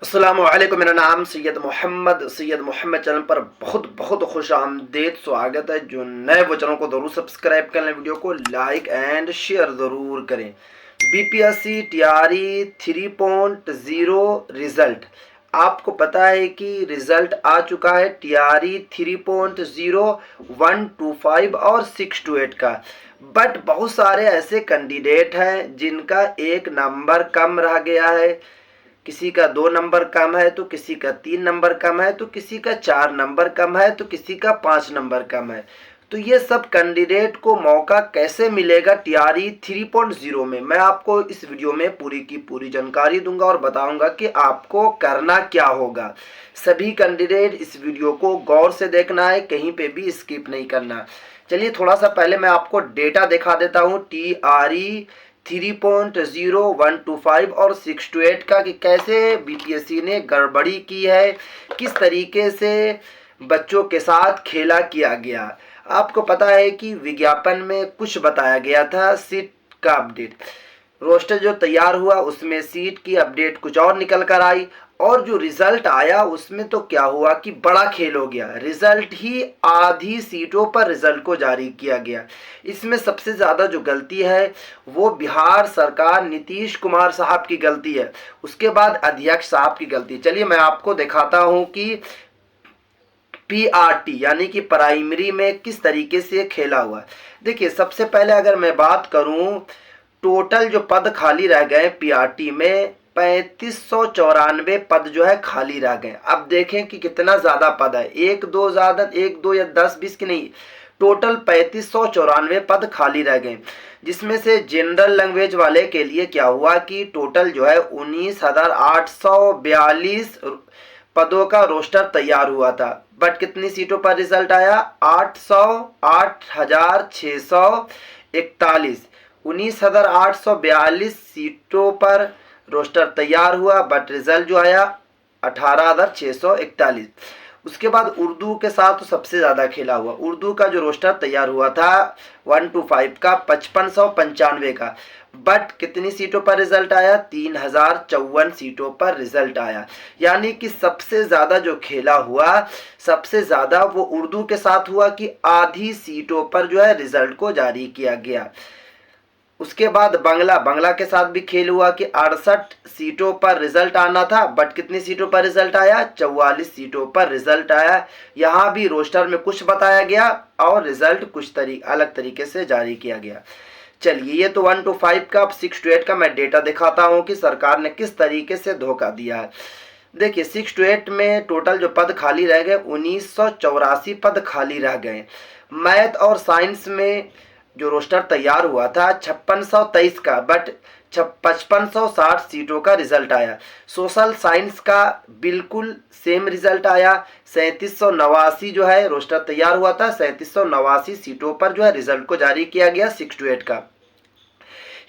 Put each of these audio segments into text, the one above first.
अस्सलामुअलैकुम। मेरा नाम सैयद मोहम्मद चैनल पर बहुत बहुत खुश आमदेद स्वागत है। जो नए वो चैनल को ज़रूर सब्सक्राइब कर लें, वीडियो को लाइक एंड शेयर ज़रूर करें। बीपीएससी टीआरई 3.0 रिज़ल्ट, आपको पता है कि रिज़ल्ट आ चुका है टीआरई 3.0 1 to 5 और 6 to 8 का। बट बहुत सारे ऐसे कैंडिडेट हैं जिनका एक नंबर कम रह गया है, किसी का 2 नंबर कम है तो किसी का 3 नंबर कम है तो किसी का 4 नंबर कम है तो किसी का 5 नंबर कम है। तो ये सब कैंडिडेट को मौका कैसे मिलेगा टीआरई 3.0 में, मैं आपको इस वीडियो में पूरी की पूरी जानकारी दूंगा और बताऊंगा कि आपको करना क्या होगा। सभी कैंडिडेट इस वीडियो को गौर से देखना है, कहीं पे भी स्किप नहीं करना। चलिए थोड़ा सा पहले मैं आपको डेटा दिखा देता हूँ टीआरई 3.0 1 to 5 और 6 to 8 का, कि कैसे बीपीएससी ने गड़बड़ी की है, किस तरीके से बच्चों के साथ खेला किया गया। आपको पता है कि विज्ञापन में कुछ बताया गया था, सीट का अपडेट, रोस्टर जो तैयार हुआ उसमें सीट की अपडेट कुछ और निकल कर आई, और जो रिजल्ट आया उसमें तो क्या हुआ कि बड़ा खेल हो गया। रिजल्ट ही आधी सीटों पर रिजल्ट को जारी किया गया। इसमें सबसे ज़्यादा जो गलती है वो बिहार सरकार नीतीश कुमार साहब की गलती है, उसके बाद अध्यक्ष साहब की गलती। चलिए मैं आपको दिखाता हूँ कि पीआरटी यानी कि प्राइमरी में किस तरीके से खेला हुआ है। देखिए सबसे पहले अगर मैं बात करूं, टोटल जो पद खाली रह गए पीआरटी में 3594 पद जो है खाली रह गए। अब देखें कि कितना ज़्यादा पद है, एक दो ज़्यादा, एक दो या 10-20 की नहीं, टोटल 3594 पद खाली रह गए। जिसमें से जनरल लैंग्वेज वाले के लिए क्या हुआ कि टोटल जो है 19,842 पदों का रोस्टर तैयार हुआ था। बट कितनी सीटों पर रिजल्ट आया? 8,641। 19,842 सीटों पर रोस्टर तैयार हुआ, बट रिजल्ट जो आया 18,641। उसके बाद उर्दू के साथ तो सबसे ज़्यादा खेला हुआ। उर्दू का जो रोस्टर तैयार हुआ था 1 to 5 का 5595 का, बट कितनी सीटों पर रिजल्ट आया? 3054 सीटों पर रिजल्ट आया। यानी कि सबसे ज़्यादा जो खेला हुआ, सबसे ज़्यादा वो उर्दू के साथ हुआ कि आधी सीटों पर जो है रिजल्ट को जारी किया गया। उसके बाद बंगला के साथ भी खेल हुआ कि 68 सीटों पर रिजल्ट आना था, बट कितनी सीटों पर रिजल्ट आया? 44 सीटों पर रिजल्ट आया। यहाँ भी रोस्टर में कुछ बताया गया और रिजल्ट कुछ अलग तरीके से जारी किया गया। चलिए ये तो 1 to 5 का। अब 6 to 8 का मैं डेटा दिखाता हूँ कि सरकार ने किस तरीके से धोखा दिया है। देखिए 6 to 8 में टोटल जो पद खाली रह गए 1984 पद खाली रह गए। मैथ और साइंस में जो रोस्टर तैयार हुआ था 5623 का, बट 5560 सीटों का रिजल्ट आया। सोशल साइंस का बिल्कुल सेम रिजल्ट आया। 3789 जो है रोस्टर तैयार हुआ था, 3789 सीटों पर जो है रिजल्ट को जारी किया गया 6 to 8 का।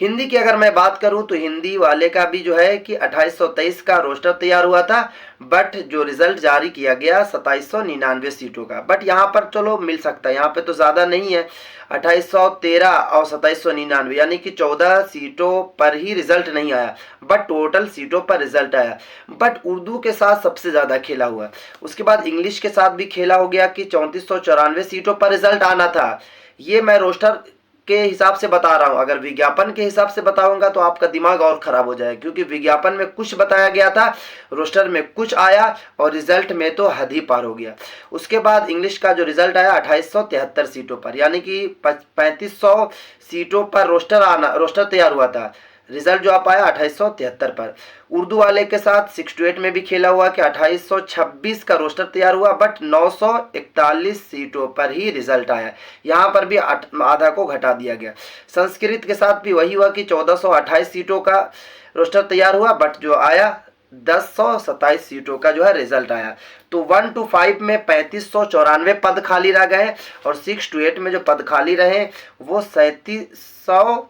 हिंदी की अगर मैं बात करूं तो हिंदी वाले का भी जो है कि 2823 का रोस्टर तैयार हुआ था, बट जो रिजल्ट जारी किया गया 2799 सीटों का। बट यहाँ पर चलो मिल सकता है, यहाँ पे तो ज़्यादा नहीं है, 2813 और 2799 यानी कि 14 सीटों पर ही रिजल्ट नहीं आया, बट टोटल सीटों पर रिजल्ट आया। बट उर्दू के साथ सबसे ज़्यादा खेला हुआ। उसके बाद इंग्लिश के साथ भी खेला हो गया कि 3494 सीटों पर रिजल्ट आना था। ये मैं रोस्टर के हिसाब से बता रहा हूं, अगर विज्ञापन के हिसाब से बताऊंगा तो आपका दिमाग और खराब हो जाएगा, क्योंकि विज्ञापन में कुछ बताया गया था, रोस्टर में कुछ आया और रिजल्ट में तो हद ही पार हो गया। उसके बाद इंग्लिश का जो रिजल्ट आया 2873 सीटों पर, यानी कि 3500 सीटों पर रोस्टर तैयार हुआ था, रिजल्ट जो आप आया 2873 पर। उर्दू वाले के साथ 6 to 8 में भी खेला हुआ कि 2826 का रोस्टर तैयार हुआ, बट 941 सीटों पर ही रिजल्ट आया। यहाँ पर भी आधा को घटा दिया गया। संस्कृत के साथ भी वही हुआ कि 1428 सीटों का रोस्टर तैयार हुआ, बट जो आया 1027 सीटों का जो है रिजल्ट आया। तो 1 to 5 में 3594 पद खाली रह गए, और 6 to 8 में जो पद खाली रहे वो 3700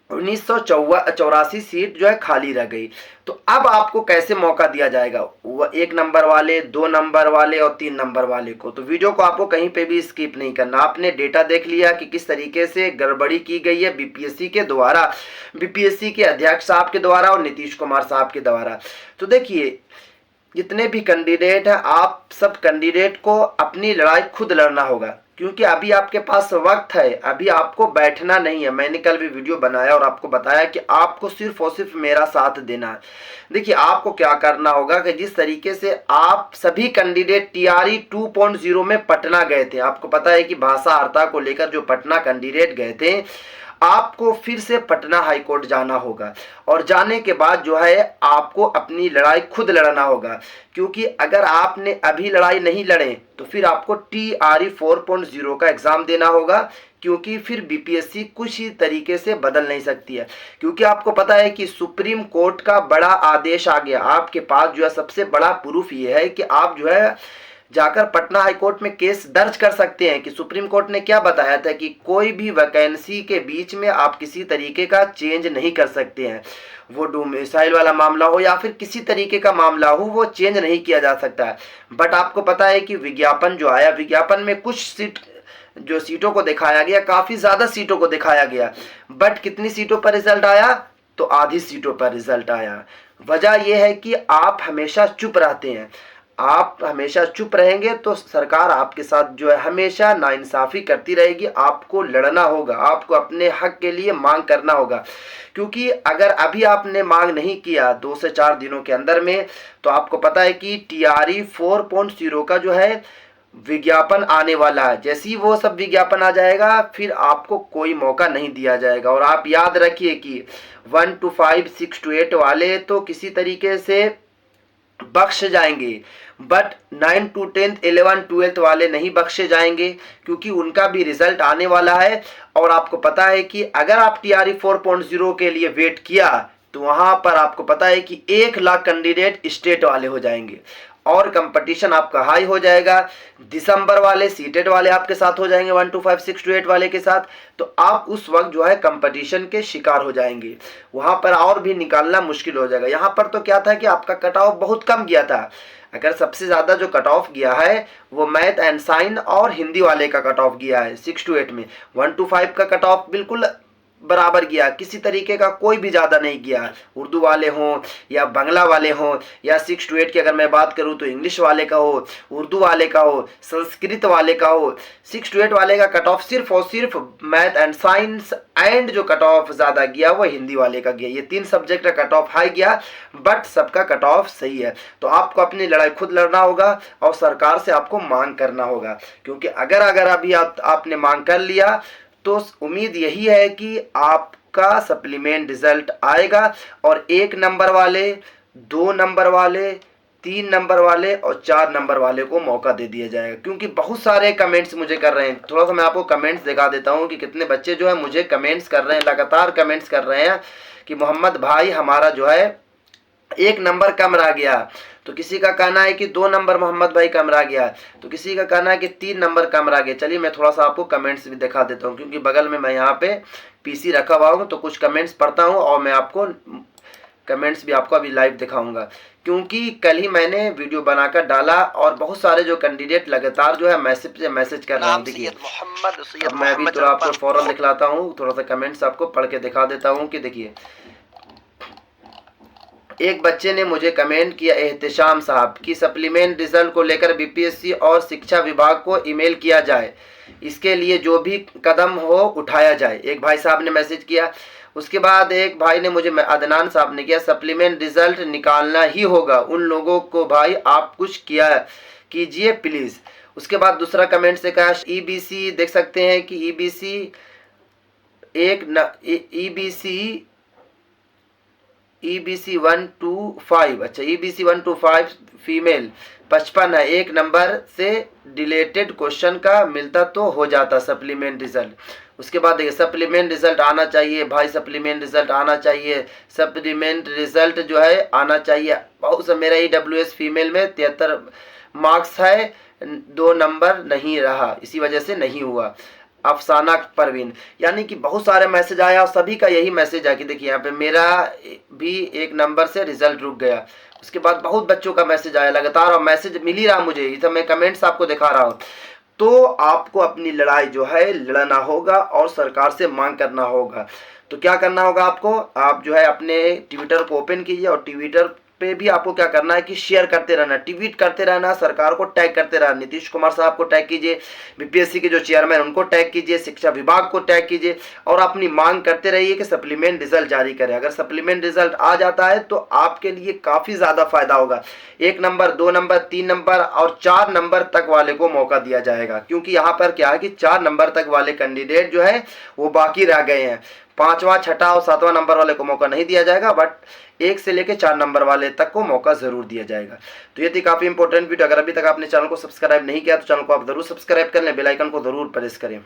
1984 सीट जो है खाली रह गई। तो अब आपको कैसे मौका दिया जाएगा, वो 1 नंबर वाले, 2 नंबर वाले और 3 नंबर वाले को। तो वीडियो को आपको कहीं पे भी स्किप नहीं करना। आपने डेटा देख लिया कि किस तरीके से गड़बड़ी की गई है बीपीएससी के द्वारा, बीपीएससी के अध्यक्ष साहब के द्वारा और नीतीश कुमार साहब के द्वारा। तो देखिए, जितने भी कैंडिडेट हैं, आप सब कैंडिडेट को अपनी लड़ाई खुद लड़ना होगा, क्योंकि अभी आपके पास वक्त है, अभी आपको बैठना नहीं है। मैंने कल भी वीडियो बनाया और आपको बताया कि आपको सिर्फ और सिर्फ मेरा साथ देना है। देखिए, आपको क्या करना होगा कि जिस तरीके से आप सभी कैंडिडेट टीआरई 2.0 में पटना गए थे, आपको पता है कि भाषा अर्ता को लेकर जो पटना कैंडिडेट गए थे, आपको फिर से पटना हाईकोर्ट जाना होगा और जाने के बाद जो है आपको अपनी लड़ाई खुद लड़ना होगा। क्योंकि अगर आपने अभी लड़ाई नहीं लड़े तो फिर आपको टीआरई 4.0 का एग्जाम देना होगा, क्योंकि फिर बीपीएससी कुछ ही तरीके से बदल नहीं सकती है। क्योंकि आपको पता है कि सुप्रीम कोर्ट का बड़ा आदेश आ गया, आपके पास जो है सबसे बड़ा प्रूफ ये है कि आप जो है जाकर पटना हाईकोर्ट में केस दर्ज कर सकते हैं कि सुप्रीम कोर्ट ने क्या बताया था कि कोई भी वैकेंसी के बीच में आप किसी तरीके का चेंज नहीं कर सकते हैं। वो डोमिसाइल वाला मामला हो या फिर किसी तरीके का मामला हो, वो चेंज नहीं किया जा सकता है। बट आपको पता है कि विज्ञापन जो आया, विज्ञापन में कुछ सीटों को दिखाया गया, काफ़ी ज़्यादा सीटों को दिखाया गया, बट कितनी सीटों पर रिजल्ट आया, तो आधी सीटों पर रिजल्ट आया। वजह यह है कि आप हमेशा चुप रहते हैं। आप हमेशा चुप रहेंगे तो सरकार आपके साथ जो है हमेशा नाइंसाफ़ी करती रहेगी। आपको लड़ना होगा, आपको अपने हक के लिए मांग करना होगा। क्योंकि अगर अभी आपने मांग नहीं किया 2 से 4 दिनों के अंदर में, तो आपको पता है कि टीआरई 4.0 का जो है विज्ञापन आने वाला है। जैसे ही वो सब विज्ञापन आ जाएगा, फिर आपको कोई मौका नहीं दिया जाएगा। और आप याद रखिए कि 1 to 5, 6 to 8 वाले तो किसी तरीके से बख्श जाएंगे, बट 9 to 10, 11, 12 वाले नहीं बख्शे जाएंगे, क्योंकि उनका भी रिजल्ट आने वाला है। और आपको पता है कि अगर आप टीआरई 4.0 के लिए वेट किया तो वहां पर आपको पता है कि 1 लाख कैंडिडेट स्टेट वाले हो जाएंगे और कंपटीशन आपका हाई हो जाएगा। दिसंबर वाले सीटेड वाले आपके साथ हो जाएंगे 1 to 5, 6 to 8 वाले के साथ। तो आप उस वक्त जो है कंपटीशन के शिकार हो जाएंगे, वहां पर और भी निकालना मुश्किल हो जाएगा। यहाँ पर तो क्या था कि आपका कट ऑफ बहुत कम गया था। अगर सबसे ज़्यादा जो कट ऑफ गया है वो मैथ एंड साइंस और हिंदी वाले का कट ऑफ गया है 6 to 8 में। 1 to 5 का कट ऑफ बिल्कुल बराबर गया, किसी तरीके का कोई भी ज़्यादा नहीं गया। उर्दू वाले हों या बांग्ला वाले हों या 6 to 8 की अगर मैं बात करूं तो इंग्लिश वाले का हो, उर्दू वाले का हो, संस्कृत वाले का हो, 6 to 8 वाले का कट ऑफ सिर्फ और सिर्फ मैथ एंड साइंस एंड जो कट ऑफ ज़्यादा गया वो हिंदी वाले का गया। ये 3 सब्जेक्ट का कट ऑफ हाई गया, बट सबका कट ऑफ सही है। तो आपको अपनी लड़ाई खुद लड़ना होगा और सरकार से आपको मांग करना होगा। क्योंकि अगर अभी आपने मांग कर लिया तो उम्मीद यही है कि आपका सप्लीमेंट रिजल्ट आएगा और 1 नंबर वाले, 2 नंबर वाले, 3 नंबर वाले और 4 नंबर वाले को मौका दे दिया जाएगा। क्योंकि बहुत सारे कमेंट्स मुझे कर रहे हैं, थोड़ा सा मैं आपको कमेंट्स दिखा देता हूं कि कितने बच्चे जो है मुझे कमेंट्स कर रहे हैं, लगातार कमेंट्स कर रहे हैं कि मोहम्मद भाई हमारा जो है 1 नंबर कम रह गया। तो किसी का कहना है कि 2 नंबर मोहम्मद भाई कम रह गया, तो किसी का कहना है कि 3 नंबर कम रह गया। चलिए मैं थोड़ा सा आपको कमेंट्स भी दिखा देता हूँ, क्योंकि बगल में मैं यहाँ पे पीसी रखा हुआ हूँ तो कुछ कमेंट्स पढ़ता हूँ और मैं आपको कमेंट्स भी आपको अभी लाइव दिखाऊंगा। क्योंकि कल ही मैंने वीडियो बनाकर डाला और बहुत सारे जो कैंडिडेट लगातार जो है मैसेज कर रहे हैं। देखिए अब मैं भी थोड़ा आपको फौरन दिखलाता हूँ, थोड़ा सा कमेंट्स आपको पढ़ के दिखा देता हूँ कि देखिए एक बच्चे ने मुझे कमेंट किया, एहतिशाम साहब, कि सप्लीमेंट रिजल्ट को लेकर बीपीएससी और शिक्षा विभाग को ईमेल किया जाए, इसके लिए जो भी कदम हो उठाया जाए। एक भाई साहब ने मैसेज किया। उसके बाद एक भाई ने मुझे, अदनान साहब ने किया, सप्लीमेंट रिजल्ट निकालना ही होगा उन लोगों को, भाई आप कुछ किया कीजिए प्लीज़। उसके बाद दूसरा कमेंट से कहा, ईबीसी देख सकते हैं कि ईबीसी 1 to 5, अच्छा ईबीसी 1 to 5 फीमेल 55 है, 1 नंबर से डिलेटेड क्वेश्चन का मिलता तो हो जाता सप्लीमेंट रिजल्ट। उसके बाद देखिए सप्लीमेंट रिजल्ट आना चाहिए भाई, सप्लीमेंट रिजल्ट आना चाहिए, सप्लीमेंट रिजल्ट जो है आना चाहिए। बहुत सा मेरा EWS फीमेल में 73 मार्क्स है, 2 नंबर नहीं रहा, इसी वजह से नहीं हुआ। अफसाना परवीन, यानी कि बहुत सारे मैसेज आया और सभी का यही मैसेज है कि देखिए यहाँ पे मेरा भी एक नंबर से रिजल्ट रुक गया। उसके बाद बहुत बच्चों का मैसेज आया लगातार और मैसेज मिल ही रहा मुझे, ये सब मैं कमेंट्स आपको दिखा रहा हूँ। तो आपको अपनी लड़ाई जो है लड़ना होगा और सरकार से मांग करना होगा। तो क्या करना होगा आपको, आप जो है अपने ट्विटर को ओपन कीजिए और ट्विटर पे भी आपको क्या करना है कि शेयर करते रहना, ट्वीट करते रहना, सरकार को टैग करते रहना। नीतीश कुमार साहब को टैग कीजिए, बीपीएससी के जो चेयरमैन उनको टैग कीजिए, शिक्षा विभाग को टैग कीजिए और अपनी मांग करते रहिए कि सप्लीमेंट रिजल्ट जारी करें। अगर सप्लीमेंट रिजल्ट आ जाता है तो आपके लिए काफ़ी ज़्यादा फायदा होगा। 1 नंबर, 2 नंबर, 3 नंबर और 4 नंबर तक वाले को मौका दिया जाएगा, क्योंकि यहाँ पर क्या है कि 4 नंबर तक वाले कैंडिडेट जो है वो बाकी रह गए हैं। 5वां, 6वां और 7वां नंबर वाले को मौका नहीं दिया जाएगा, बट 1 से लेकर 4 नंबर वाले तक को मौका जरूर दिया जाएगा। तो ये थी काफ़ी इंपॉर्टेंट वीडियो। अगर अभी तक आपने चैनल को सब्सक्राइब नहीं किया तो चैनल को आप जरूर सब्सक्राइब कर लें, बेल आइकन को जरूर प्रेस करें।